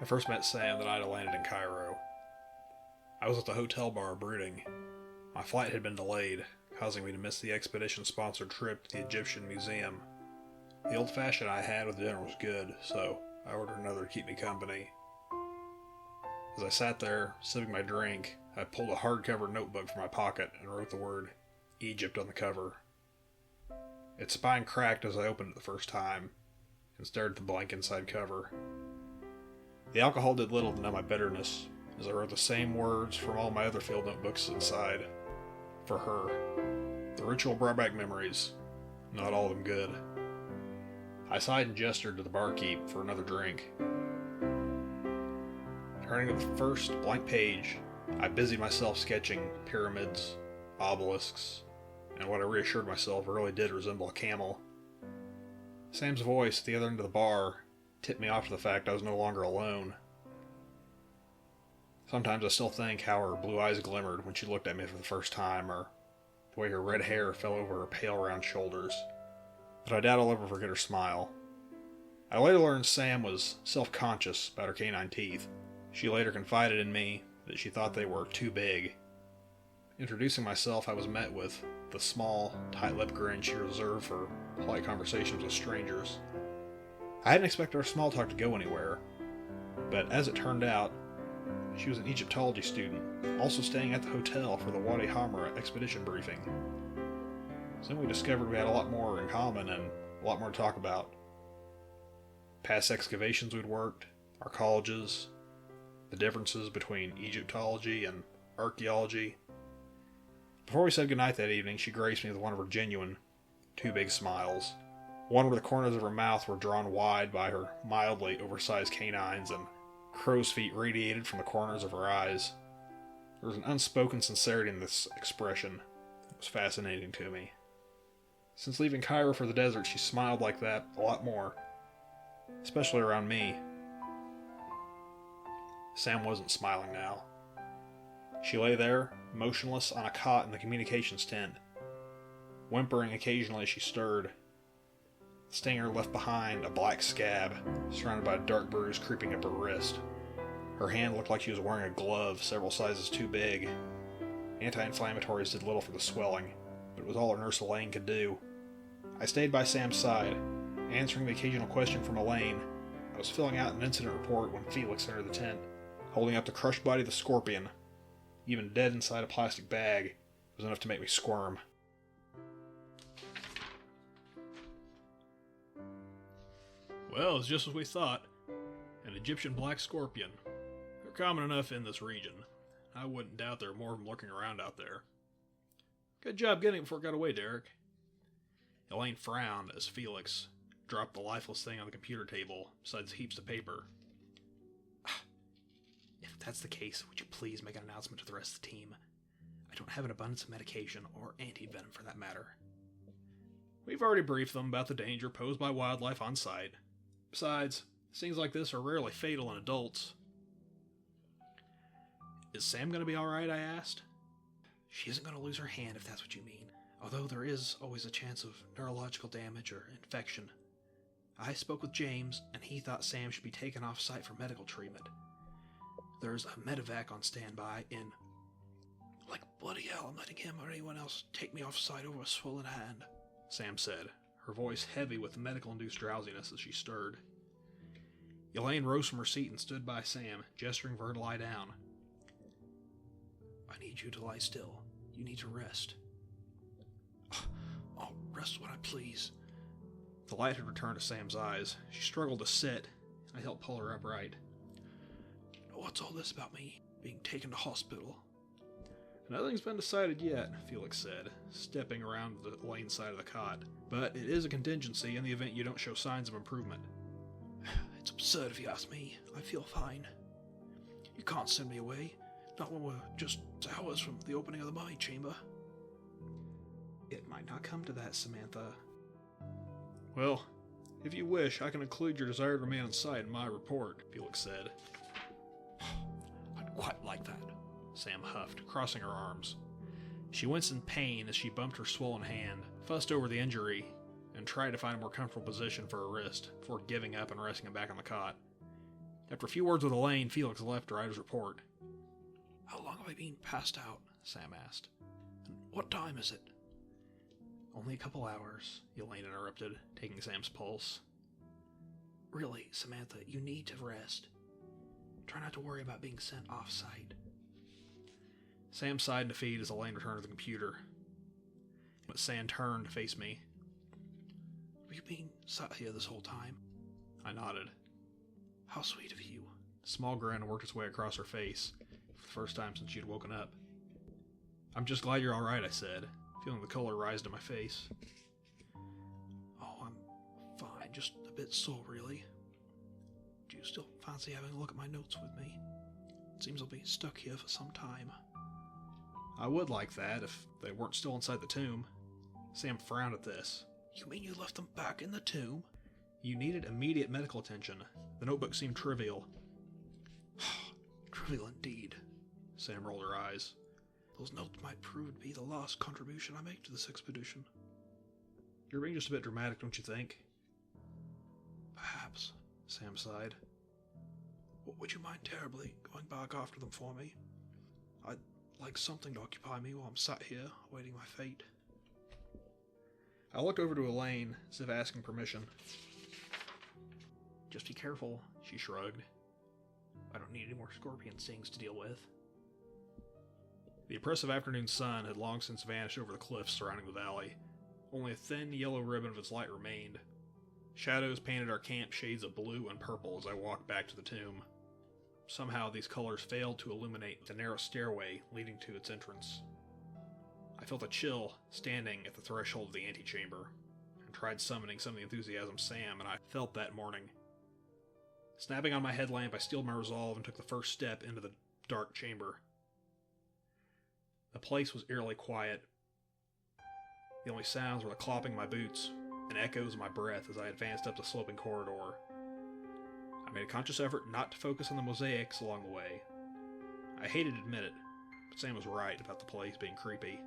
I first met Sam the night I landed in Cairo. I was at the hotel bar brooding. My flight had been delayed, causing me to miss the expedition-sponsored trip to the Egyptian Museum. The old-fashioned I had with dinner was good, so I ordered another to keep me company. As I sat there, sipping my drink, I pulled a hardcover notebook from my pocket and wrote the word Egypt on the cover. Its spine cracked as I opened it the first time, and stared at the blank inside cover. The alcohol did little to numb my bitterness, as I wrote the same words from all my other field notebooks inside. For her. The ritual brought back memories, not all of them good. I sighed and gestured to the barkeep for another drink. Turning to the first blank page, I busied myself sketching pyramids, obelisks, and what I reassured myself really did resemble a camel. Sam's voice at the other end of the bar tipped me off to the fact I was no longer alone. Sometimes I still think how her blue eyes glimmered when she looked at me for the first time, or the way her red hair fell over her pale round shoulders. But I doubt I'll ever forget her smile. I later learned Sam was self-conscious about her canine teeth. She later confided in me that she thought they were too big. Introducing myself, I was met with the small, tight-lipped grin she reserved for polite conversations with strangers. I hadn't expected our small talk to go anywhere, but as it turned out, she was an Egyptology student, also staying at the hotel for the Wadi Hamra expedition briefing. Soon we discovered we had a lot more in common and a lot more to talk about. Past excavations we'd worked, our colleges, the differences between Egyptology and archaeology. Before we said goodnight that evening, she graced me with one of her genuine, two big smiles. One where the corners of her mouth were drawn wide by her mildly oversized canines and crow's feet radiated from the corners of her eyes. There was an unspoken sincerity in this expression that was fascinating to me. Since leaving Cairo for the desert, she smiled like that a lot more, especially around me. Sam wasn't smiling now. She lay there, motionless on a cot in the communications tent, whimpering occasionally as she stirred. The stinger left behind a black scab, surrounded by a dark bruise creeping up her wrist. Her hand looked like she was wearing a glove several sizes too big. Anti-inflammatories did little for the swelling, but it was all Nurse Elaine could do. I stayed by Sam's side, answering the occasional question from Elaine. I was filling out an incident report when Felix entered the tent, holding up the crushed body of the scorpion. Even dead inside a plastic bag was enough to make me squirm. Well, it's just as we thought. An Egyptian black scorpion. They're common enough in this region. I wouldn't doubt there are more of them lurking around out there. Good job getting it before it got away, Derrick. Elaine frowned as Felix dropped the lifeless thing on the computer table besides heaps of paper. If that's the case, would you please make an announcement to the rest of the team? I don't have an abundance of medication, or anti-venom for that matter. We've already briefed them about the danger posed by wildlife on site. Besides, things like this are rarely fatal in adults. Is Sam going to be alright, I asked. She isn't going to lose her hand if that's what you mean, although there is always a chance of neurological damage or infection. I spoke with James, and he thought Sam should be taken off site for medical treatment. There's a medevac on standby in... Like bloody hell, I'm letting him or anyone else take me off site over a swollen hand, Sam said, her voice heavy with medical-induced drowsiness as she stirred. Elaine rose from her seat and stood by Sam, gesturing for her to lie down. I need you to lie still. You need to rest. I'll rest when I please. The light had returned to Sam's eyes. She struggled to sit, and I helped pull her upright. What's all this about me being taken to hospital? Nothing's been decided yet, Felix said, stepping around to the Elaine side of the cot. But it is a contingency in the event you don't show signs of improvement. It's absurd if you ask me. I feel fine. You can't send me away. Not when we're just hours from the opening of the mummy chamber. It might not come to that, Samantha. Well, if you wish, I can include your desire to remain on site in my report, Felix said. I'd quite like that, Sam huffed, crossing her arms. She winced in pain as she bumped her swollen hand, fussed over the injury, and tried to find a more comfortable position for her wrist before giving up and resting it back on the cot. After a few words with Elaine, Felix left to write his report. "How long have I been passed out?" Sam asked. "And what time is it?" "Only a couple hours," Elaine interrupted, taking Sam's pulse. "Really, Samantha, you need to rest. Try not to worry about being sent off-site." Sam sighed in defeat as Elaine returned to the computer. But Sam turned to face me. "Have you been sat here this whole time?" I nodded. "How sweet of you." A small grin worked its way across her face, for the first time since she'd woken up. "I'm just glad you're alright," I said, feeling the color rise to my face. "Oh, I'm fine, just a bit sore, really. Do you still fancy having a look at my notes with me? It seems I'll be stuck here for some time." "I would like that, if they weren't still inside the tomb." Sam frowned at this. "You mean you left them back in the tomb?" "You needed immediate medical attention. The notebook seemed trivial." "Trivial indeed." Sam rolled her eyes. "Those notes might prove to be the last contribution I make to this expedition." "You're being just a bit dramatic, don't you think?" "Perhaps," Sam sighed. "Would you mind terribly going back after them for me? I'd like something to occupy me while I'm sat here, awaiting my fate." I looked over to Elaine, as if asking permission. "Just be careful," she shrugged. "I don't need any more scorpion stings to deal with." The oppressive afternoon sun had long since vanished over the cliffs surrounding the valley. Only a thin yellow ribbon of its light remained. Shadows painted our camp shades of blue and purple as I walked back to the tomb. Somehow these colors failed to illuminate the narrow stairway leading to its entrance. I felt a chill standing at the threshold of the antechamber, and tried summoning some of the enthusiasm Sam and I felt that morning. Snapping on my headlamp, I steeled my resolve and took the first step into the dark chamber. The place was eerily quiet. The only sounds were the clopping of my boots and echoes of my breath as I advanced up the sloping corridor. I made a conscious effort not to focus on the mosaics along the way. I hated to admit it, but Sam was right about the place being creepy,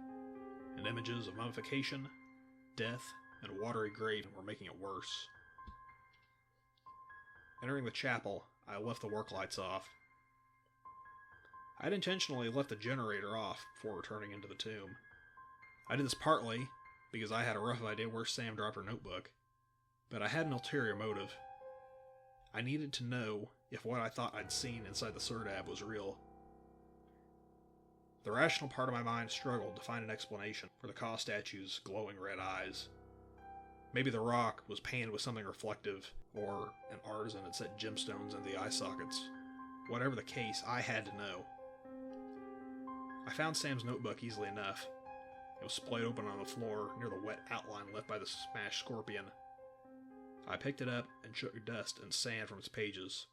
and images of mummification, death, and watery grave were making it worse. Entering the chapel, I left the work lights off. I'd intentionally left the generator off before returning into the tomb. I did this partly because I had a rough idea where Sam dropped her notebook, but I had an ulterior motive. I needed to know if what I thought I'd seen inside the Serdab was real. The rational part of my mind struggled to find an explanation for the Ka statue's glowing red eyes. Maybe the rock was painted with something reflective, or an artisan had set gemstones into the eye sockets. Whatever the case, I had to know. I found Sam's notebook easily enough. It was splayed open on the floor near the wet outline left by the smashed scorpion. I picked it up and shook dust and sand from its pages,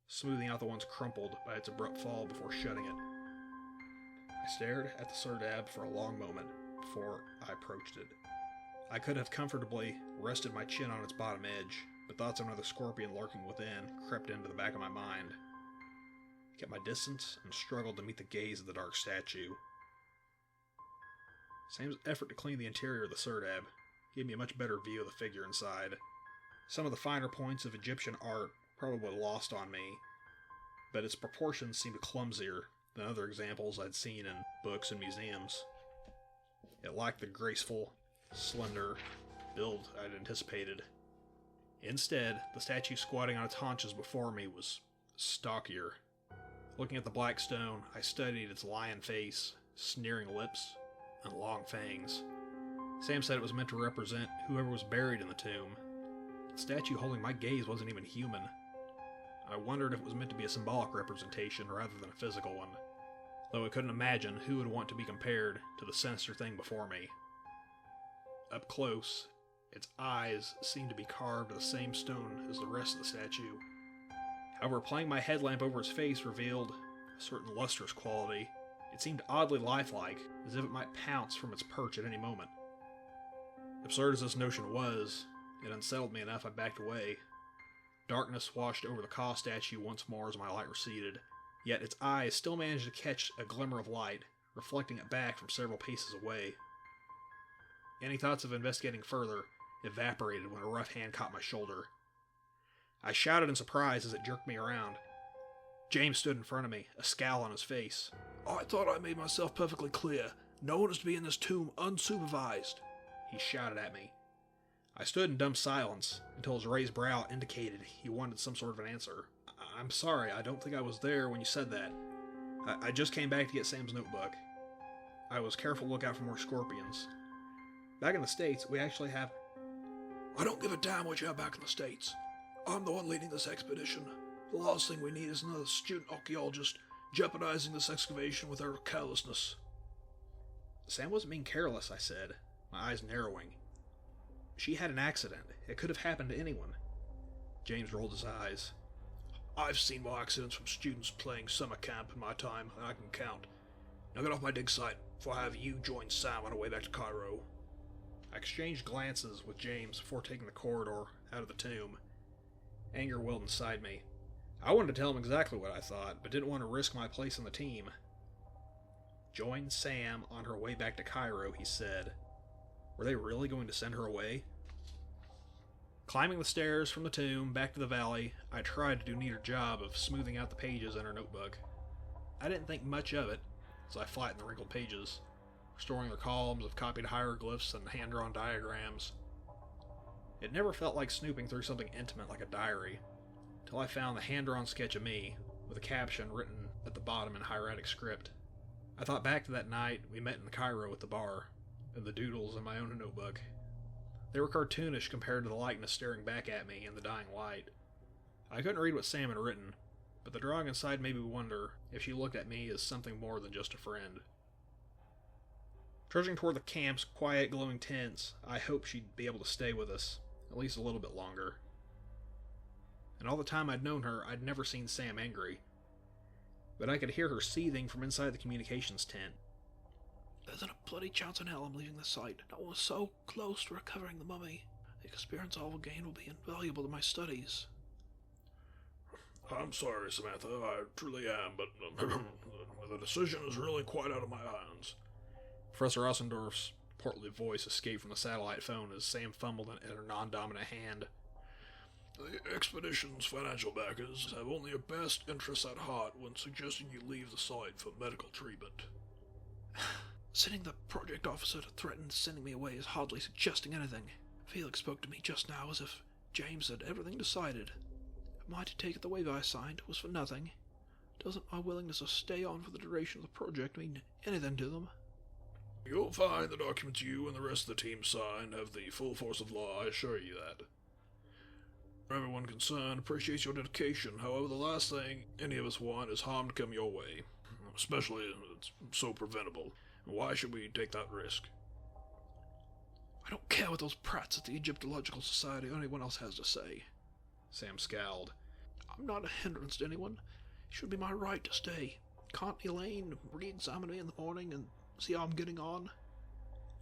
smoothing out the ones crumpled by its abrupt fall before shutting it. I stared at the Serdab for a long moment before I approached it. I could have comfortably rested my chin on its bottom edge, but thoughts of another scorpion lurking within crept into the back of my mind. I kept my distance and struggled to meet the gaze of the dark statue. Sam's effort to clean the interior of the Serdab gave me a much better view of the figure inside. Some of the finer points of Egyptian art probably lost on me, but its proportions seemed clumsier than other examples I'd seen in books and museums. It lacked the graceful, slender build I'd anticipated. Instead, the statue squatting on its haunches before me was stockier. Looking at the black stone, I studied its lion face, sneering lips, and long fangs. Sam said it was meant to represent whoever was buried in the tomb. The statue holding my gaze wasn't even human. I wondered if it was meant to be a symbolic representation rather than a physical one, though I couldn't imagine who would want to be compared to the sinister thing before me. Up close, its eyes seemed to be carved of the same stone as the rest of the statue. However, playing my headlamp over its face revealed a certain lustrous quality. It seemed oddly lifelike, as if it might pounce from its perch at any moment. Absurd as this notion was, it unsettled me enough I backed away. Darkness washed over the Ka statue once more as my light receded, yet its eyes still managed to catch a glimmer of light, reflecting it back from several paces away. Any thoughts of investigating further evaporated when a rough hand caught my shoulder. I shouted in surprise as it jerked me around. James stood in front of me, a scowl on his face. I thought I made myself perfectly clear. No one is to be in this tomb unsupervised, he shouted at me. I stood in dumb silence until his raised brow indicated he wanted some sort of an answer. I'm sorry, I don't think I was there when you said that. I just came back to get Sam's notebook. I was careful to look out for more scorpions. Back in the States, we actually have... I don't give a damn what you have back in the States. I'm the one leading this expedition. The last thing we need is another student archaeologist jeopardizing this excavation with their carelessness. Sam wasn't being careless, I said, my eyes narrowing. She had an accident. It could have happened to anyone. James rolled his eyes. I've seen more accidents from students playing summer camp in my time than I can count. Now get off my dig site before I have you join Sam on our way back to Cairo. I exchanged glances with James before taking the corridor out of the tomb. Anger welled inside me. I wanted to tell him exactly what I thought, but didn't want to risk my place on the team. Join Sam on her way back to Cairo, he said. Were they really going to send her away? Climbing the stairs from the tomb back to the valley, I tried to do a neater job of smoothing out the pages in her notebook. I didn't think much of it as I flattened the wrinkled pages, restoring their columns of copied hieroglyphs and hand-drawn diagrams. It never felt like snooping through something intimate like a diary, till I found the hand-drawn sketch of me, with a caption written at the bottom in hieratic script. I thought back to that night we met in Cairo at the bar, and the doodles in my own notebook. They were cartoonish compared to the likeness staring back at me in the dying light. I couldn't read what Sam had written, but the drawing inside made me wonder if she looked at me as something more than just a friend. Trudging toward the camp's quiet, glowing tents, I hoped she'd be able to stay with us, at least a little bit longer. And all the time I'd known her, I'd never seen Sam angry. But I could hear her seething from inside the communications tent. There's not a bloody chance in hell I'm leaving this site. No one's so close to recovering the mummy. The experience I will gain will be invaluable to my studies. I'm sorry, Samantha, I truly am, but the decision is really quite out of my hands. Professor Ossendorf's portly voice escaped from the satellite phone as Sam fumbled at her non-dominant hand. The expedition's financial backers have only your best interests at heart when suggesting you leave the site for medical treatment. Sending the project officer to threaten sending me away is hardly suggesting anything. Felix spoke to me just now as if James had everything decided. Am I to take it the waiver I signed was for nothing? Doesn't my willingness to stay on for the duration of the project mean anything to them? You'll find the documents you and the rest of the team signed have the full force of law, I assure you that. Everyone concerned appreciates your dedication. However, the last thing any of us want is harm to come your way, especially if it's so preventable. Why should we take that risk? I don't care what those prats at the Egyptological Society or anyone else has to say. Sam scowled. I'm not a hindrance to anyone. It should be my right to stay. Can't Elaine re-examine me in the morning and see how I'm getting on?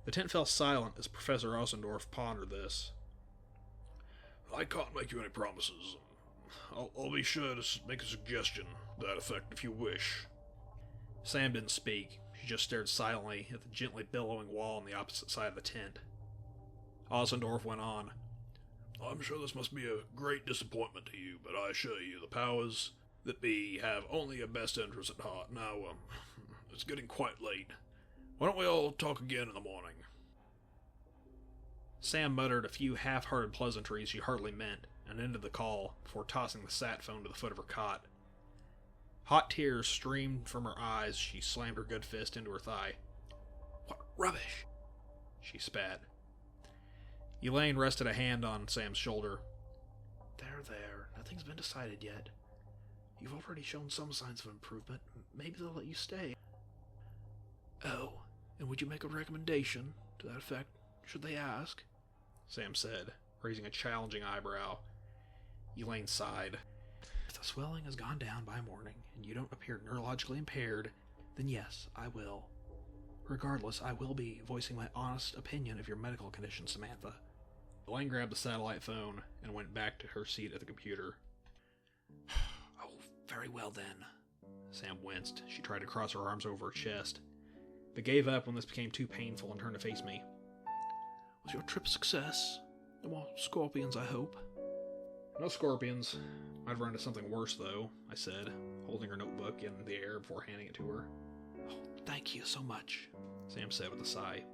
The tent fell silent as Professor Ossendorf pondered this. I can't make you any promises. I'll be sure to make a suggestion to that effect if you wish. Sam didn't speak. She just stared silently at the gently billowing wall on the opposite side of the tent. Ossendorf went on. I'm sure this must be a great disappointment to you, but I assure you the powers that be have only your best interests at heart. Now, it's getting quite late. Why don't we all talk again in the morning? Sam muttered a few half-hearted pleasantries she hardly meant, and ended the call before tossing the sat phone to the foot of her cot. Hot tears streamed from her eyes as she slammed her good fist into her thigh. What rubbish! She spat. Elaine rested a hand on Sam's shoulder. There. Nothing's been decided yet. You've already shown some signs of improvement. Maybe they'll let you stay. Oh, and would you make a recommendation to that effect, should they ask? Sam said, raising a challenging eyebrow. Elaine sighed. If the swelling has gone down by morning, and you don't appear neurologically impaired, then yes, I will. Regardless, I will be voicing my honest opinion of your medical condition, Samantha. Elaine grabbed the satellite phone and went back to her seat at the computer. Oh, very well then. Sam winced. She tried to cross her arms over her chest, but gave up when this became too painful and turned to face me. Was your trip a success? No more scorpions, I hope? No scorpions. I'd run into something worse, though, I said, holding her notebook in the air before handing it to her. Oh, thank you so much, Sam said with a sigh.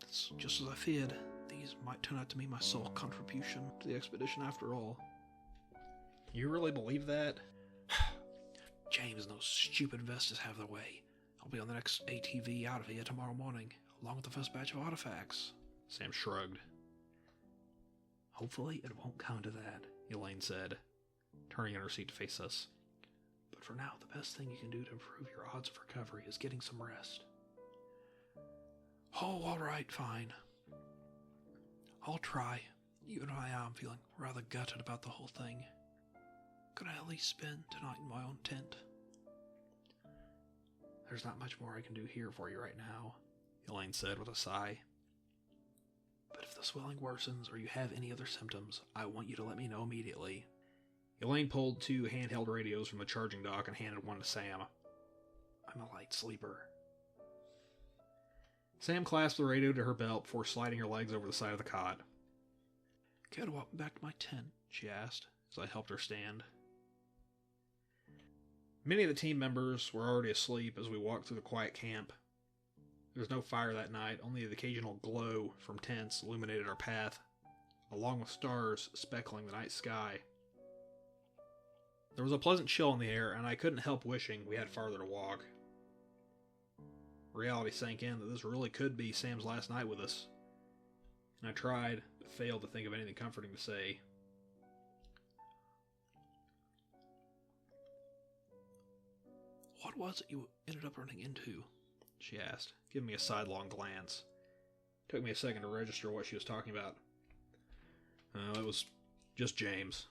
That's just as I feared. These might turn out to be my sole contribution to the expedition after all. You really believe that? James and those stupid investors have their way. I'll be on the next ATV out of here tomorrow morning, along with the first batch of artifacts. Sam shrugged. Hopefully it won't come to that, Elaine said, turning in her seat to face us. But for now, the best thing you can do to improve your odds of recovery is getting some rest. Oh, all right, fine. I'll try, even if I am feeling rather gutted about the whole thing. Could I at least spend tonight in my own tent? There's not much more I can do here for you right now, Elaine said with a sigh. But if the swelling worsens or you have any other symptoms, I want you to let me know immediately. Elaine pulled 2 handheld radios from the charging dock and handed one to Sam. I'm a light sleeper. Sam clasped the radio to her belt before sliding her legs over the side of the cot. Care to walk me back to my tent? She asked, as I helped her stand. Many of the team members were already asleep as we walked through the quiet camp. There was no fire that night, only the occasional glow from tents illuminated our path, along with stars speckling the night sky. There was a pleasant chill in the air, and I couldn't help wishing we had farther to walk. Reality sank in that this really could be Sam's last night with us, and I tried, but failed to think of anything comforting to say. What was it you ended up running into? She asked, giving me a sidelong glance. It took me a second to register what she was talking about. It was just James.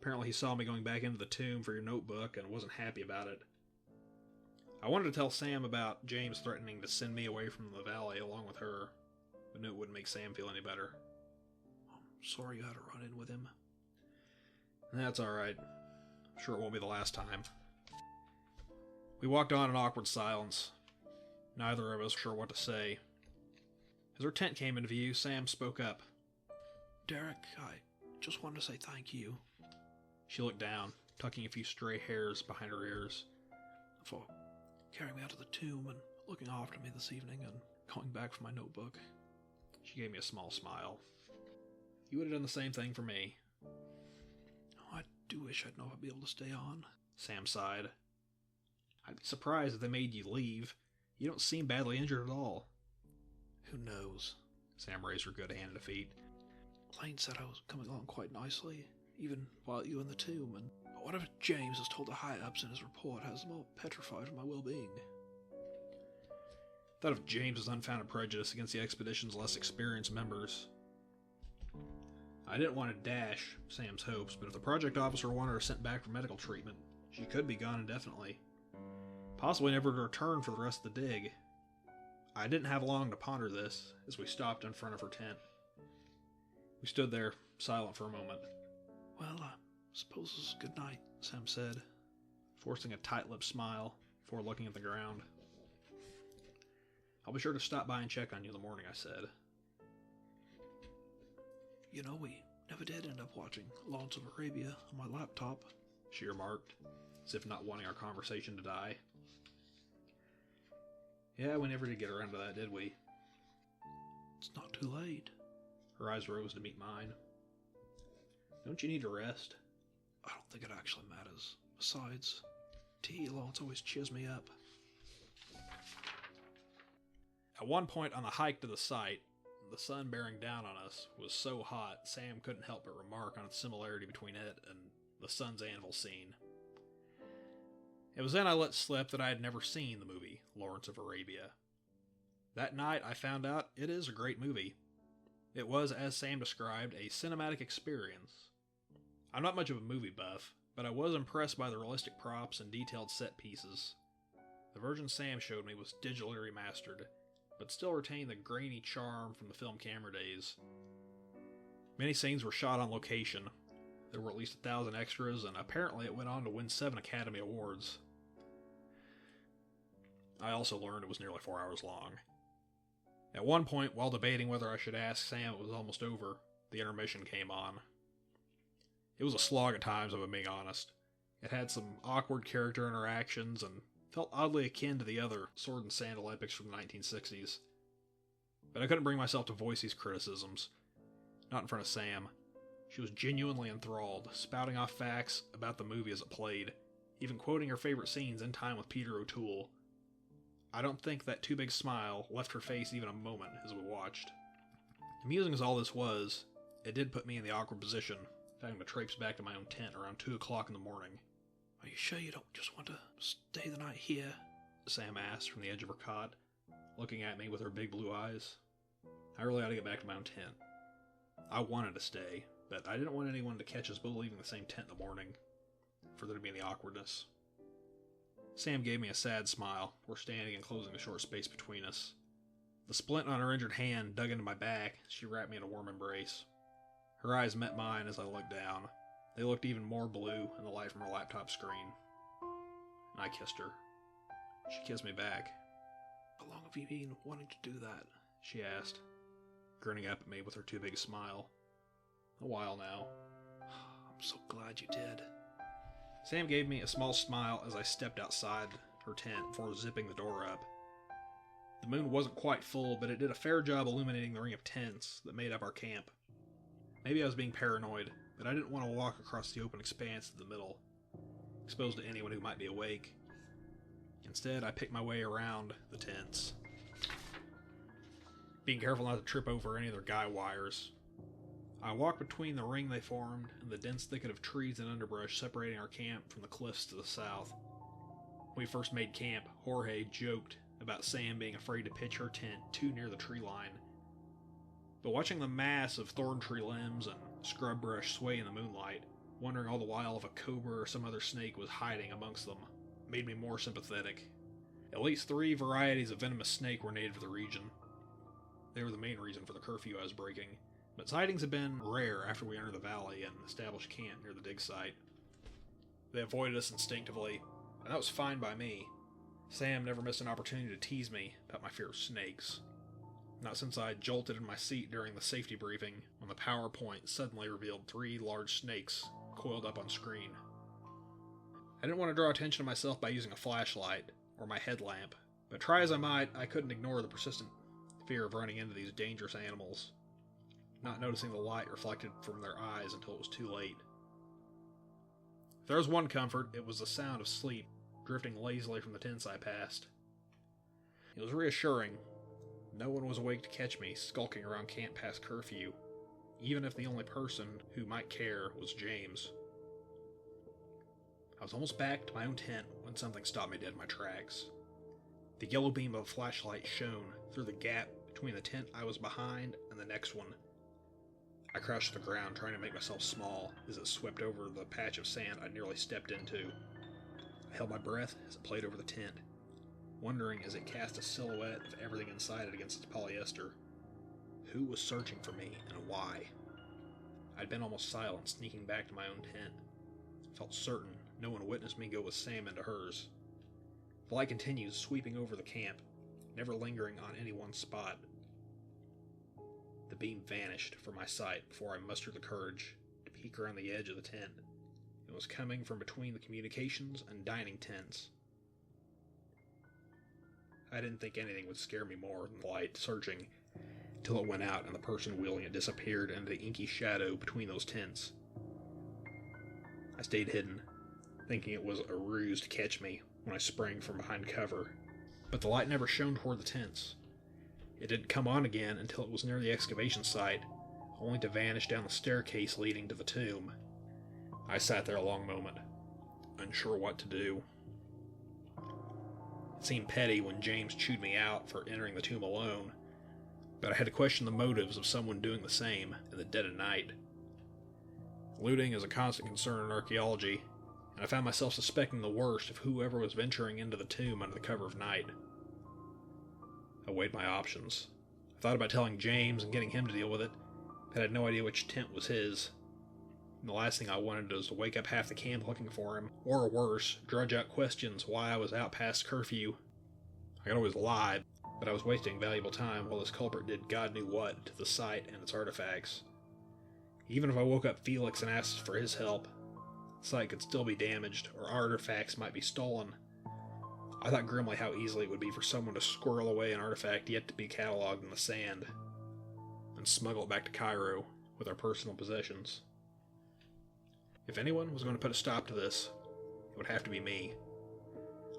Apparently he saw me going back into the tomb for your notebook and wasn't happy about it. I wanted to tell Sam about James threatening to send me away from the valley along with her, but knew it wouldn't make Sam feel any better. I'm sorry you had a run-in with him. That's alright. I'm sure it won't be the last time. We walked on in awkward silence. Neither of us sure what to say. As our tent came into view, Sam spoke up. Derrick, I just wanted to say thank you. She looked down, tucking a few stray hairs behind her ears. For carrying me out to the tomb and looking after me this evening and going back for my notebook. She gave me a small smile. You would have done the same thing for me. I do wish I'd know I'd be able to stay on. Sam sighed. I'd be surprised if they made you leave. You don't seem badly injured at all. Who knows? Sam raised her good hand to feet. Lane said I was coming along quite nicely, even while you were in the tomb, and whatever James has told the high-ups in his report has them all petrified of my well-being. Thought of James's unfounded prejudice against the expedition's less experienced members. I didn't want to dash Sam's hopes, but if the project officer wanted her sent back for medical treatment, she could be gone indefinitely. Possibly never to return for the rest of the dig. I didn't have long to ponder this as we stopped in front of her tent. We stood there, silent for a moment. Well, I suppose it's good night, Sam said, forcing a tight-lipped smile before looking at the ground. I'll be sure to stop by and check on you in the morning, I said. You know, we never did end up watching Lawrence of Arabia on my laptop, she remarked, as if not wanting our conversation to die. Yeah, we never did get around to that, did we? It's not too late. Her eyes rose to meet mine. Don't you need to rest? I don't think it actually matters. Besides, tea Lawrence always cheers me up. At one point on the hike to the site, the sun bearing down on us was so hot Sam couldn't help but remark on the similarity between it and the Sun's Anvil scene. It was then I let slip that I had never seen the movie Lawrence of Arabia. That night I found out it is a great movie. It was, as Sam described, a cinematic experience. I'm not much of a movie buff, but I was impressed by the realistic props and detailed set pieces. The version Sam showed me was digitally remastered, but still retained the grainy charm from the film camera days. Many scenes were shot on location. There were at least 1,000 extras, and apparently it went on to win 7 Academy Awards. I also learned it was nearly 4 hours long. At one point, while debating whether I should ask Sam it was almost over, the intermission came on. It was a slog at times, if I'm being honest. It had some awkward character interactions and felt oddly akin to the other sword and sandal epics from the 1960s. But I couldn't bring myself to voice these criticisms. Not in front of Sam. She was genuinely enthralled, spouting off facts about the movie as it played, even quoting her favorite scenes in time with Peter O'Toole. I don't think that too big smile left her face even a moment as we watched. Amusing as all this was, it did put me in the awkward position of having to traipse back to my own tent around 2 o'clock in the morning. Are you sure you don't just want to stay the night here? Sam asked from the edge of her cot, looking at me with her big blue eyes. I really ought to get back to my own tent. I wanted to stay, but I didn't want anyone to catch us both leaving the same tent in the morning, for there to be any awkwardness. Sam gave me a sad smile before standing and closing the short space between us. The splint on her injured hand dug into my back as she wrapped me in a warm embrace. Her eyes met mine as I looked down. They looked even more blue in the light from her laptop screen. And I kissed her. She kissed me back. How long have you been wanting to do that? She asked, grinning up at me with her too big a smile. A while now. I'm so glad you did. Sam gave me a small smile as I stepped outside her tent before zipping the door up. The moon wasn't quite full, but it did a fair job illuminating the ring of tents that made up our camp. Maybe I was being paranoid, but I didn't want to walk across the open expanse in the middle, exposed to anyone who might be awake. Instead, I picked my way around the tents, being careful not to trip over any of their guy wires. I walked between the ring they formed and the dense thicket of trees and underbrush separating our camp from the cliffs to the south. When we first made camp, Jorge joked about Sam being afraid to pitch her tent too near the tree line. But watching the mass of thorn tree limbs and scrub brush sway in the moonlight, wondering all the while if a cobra or some other snake was hiding amongst them, made me more sympathetic. At least 3 varieties of venomous snake were native to the region. They were the main reason for the curfew I was breaking, but sightings have been rare after we entered the valley and established camp near the dig site. They avoided us instinctively, and that was fine by me. Sam never missed an opportunity to tease me about my fear of snakes. Not since I jolted in my seat during the safety briefing when the PowerPoint suddenly revealed 3 large snakes coiled up on screen. I didn't want to draw attention to myself by using a flashlight or my headlamp, but try as I might, I couldn't ignore the persistent fear of running into these dangerous animals, not noticing the light reflected from their eyes until it was too late. If there was one comfort, it was the sound of sleep drifting lazily from the tents I passed. It was reassuring. No one was awake to catch me skulking around camp past curfew, even if the only person who might care was James. I was almost back to my own tent when something stopped me dead in my tracks. The yellow beam of a flashlight shone through the gap between the tent I was behind and the next one. I crouched to the ground trying to make myself small as it swept over the patch of sand I nearly stepped into. I held my breath as it played over the tent, wondering as it cast a silhouette of everything inside it against its polyester. Who was searching for me, and why? I'd been almost silent sneaking back to my own tent. I felt certain no one witnessed me go with Sam into hers. The light continued sweeping over the camp, never lingering on any one spot. The beam vanished from my sight before I mustered the courage to peek around the edge of the tent. It was coming from between the communications and dining tents. I didn't think anything would scare me more than the light surging till it went out and the person wielding it disappeared into the inky shadow between those tents. I stayed hidden, thinking it was a ruse to catch me when I sprang from behind cover, but the light never shone toward the tents. It didn't come on again until it was near the excavation site, only to vanish down the staircase leading to the tomb. I sat there a long moment, unsure what to do. It seemed petty when James chewed me out for entering the tomb alone, but I had to question the motives of someone doing the same in the dead of night. Looting is a constant concern in archaeology, and I found myself suspecting the worst of whoever was venturing into the tomb under the cover of night. I weighed my options. I thought about telling James and getting him to deal with it, but I had no idea which tent was his. And the last thing I wanted was to wake up half the camp looking for him, or worse, drudge out questions why I was out past curfew. I could always lie, but I was wasting valuable time while this culprit did God knew what to the site and its artifacts. Even if I woke up Felix and asked for his help, the site could still be damaged, or artifacts might be stolen. I thought grimly how easily it would be for someone to squirrel away an artifact yet to be cataloged in the sand, and smuggle it back to Cairo with our personal possessions. If anyone was going to put a stop to this, it would have to be me.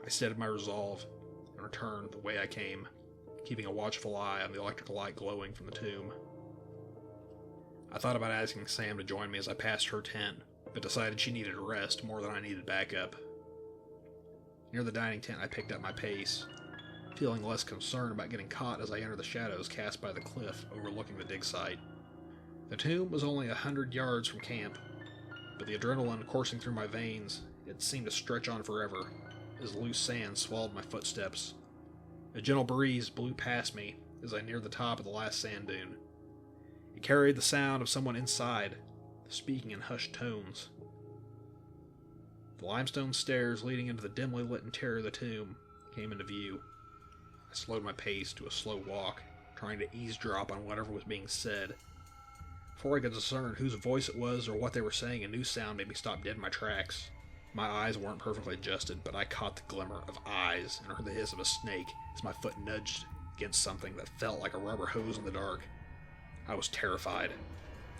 I steadied my resolve and returned the way I came, keeping a watchful eye on the electrical light glowing from the tomb. I thought about asking Sam to join me as I passed her tent, but decided she needed rest more than I needed backup. Near the dining tent, I picked up my pace, feeling less concerned about getting caught as I entered the shadows cast by the cliff overlooking the dig site. The tomb was only 100 yards from camp, but the adrenaline coursing through my veins, it seemed to stretch on forever, as loose sand swallowed my footsteps. A gentle breeze blew past me as I neared the top of the last sand dune. It carried the sound of someone inside, speaking in hushed tones. The limestone stairs leading into the dimly lit interior of the tomb came into view. I slowed my pace to a slow walk, trying to eavesdrop on whatever was being said. Before I could discern whose voice it was or what they were saying, a new sound made me stop dead in my tracks. My eyes weren't perfectly adjusted, but I caught the glimmer of eyes and heard the hiss of a snake as my foot nudged against something that felt like a rubber hose in the dark. I was terrified.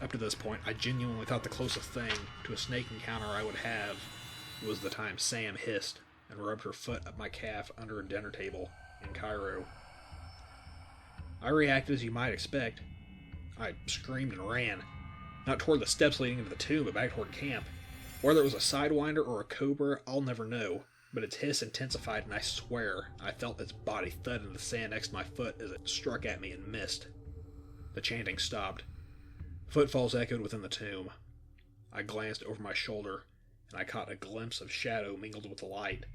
Up to this point, I genuinely thought the closest thing to a snake encounter I would have was the time Sam hissed and rubbed her foot up my calf under a dinner table in Cairo. I reacted as you might expect. I screamed and ran, not toward the steps leading into the tomb, but back toward camp. Whether it was a sidewinder or a cobra, I'll never know, but its hiss intensified, and I swear I felt its body thud into the sand next to my foot as it struck at me and missed. The chanting stopped. Footfalls echoed within the tomb. I glanced over my shoulder, and I caught a glimpse of shadow mingled with the light.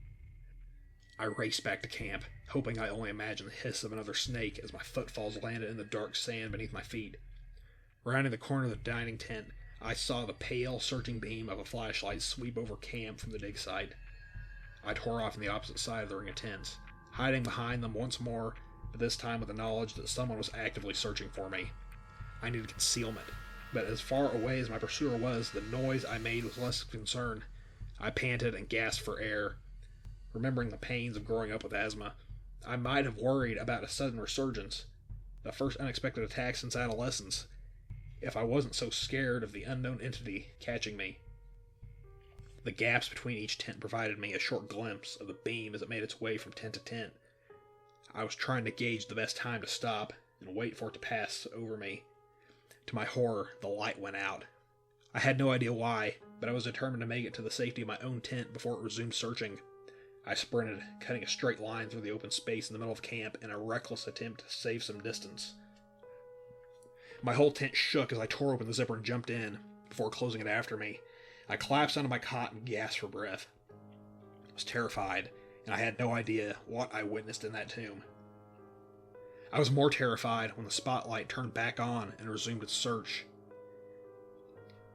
I raced back to camp, hoping I only imagined the hiss of another snake as my footfalls landed in the dark sand beneath my feet. Rounding the corner of the dining tent, I saw the pale, searching beam of a flashlight sweep over camp from the dig site. I tore off on the opposite side of the ring of tents, hiding behind them once more, but this time with the knowledge that someone was actively searching for me. I needed concealment, but as far away as my pursuer was, the noise I made was less concern. I panted and gasped for air. Remembering the pains of growing up with asthma, I might have worried about a sudden resurgence, the first unexpected attack since adolescence, if I wasn't so scared of the unknown entity catching me. The gaps between each tent provided me a short glimpse of the beam as it made its way from tent to tent. I was trying to gauge the best time to stop and wait for it to pass over me. To my horror, the light went out. I had no idea why, but I was determined to make it to the safety of my own tent before it resumed searching. I sprinted, cutting a straight line through the open space in the middle of camp in a reckless attempt to save some distance. My whole tent shook as I tore open the zipper and jumped in, before closing it after me. I collapsed onto my cot and gasped for breath. I was terrified, and I had no idea what I witnessed in that tomb. I was more terrified when the spotlight turned back on and resumed its search.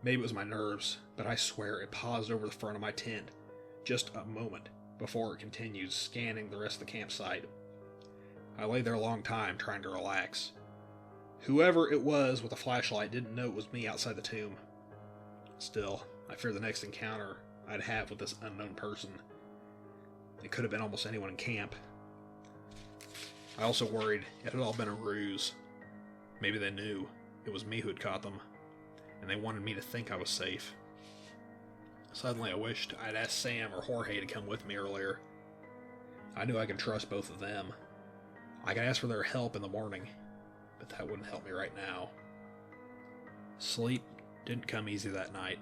Maybe it was my nerves, but I swear it paused over the front of my tent, just a moment, before it continued scanning the rest of the campsite. I lay there a long time trying to relax. Whoever it was with the flashlight didn't know it was me outside the tomb. Still, I feared the next encounter I'd have with this unknown person. It could have been almost anyone in camp. I also worried it had all been a ruse. Maybe they knew it was me who had caught them, and they wanted me to think I was safe. Suddenly I wished I'd asked Sam or Jorge to come with me earlier. I knew I could trust both of them. I could ask for their help in the morning, but that wouldn't help me right now. Sleep didn't come easy that night.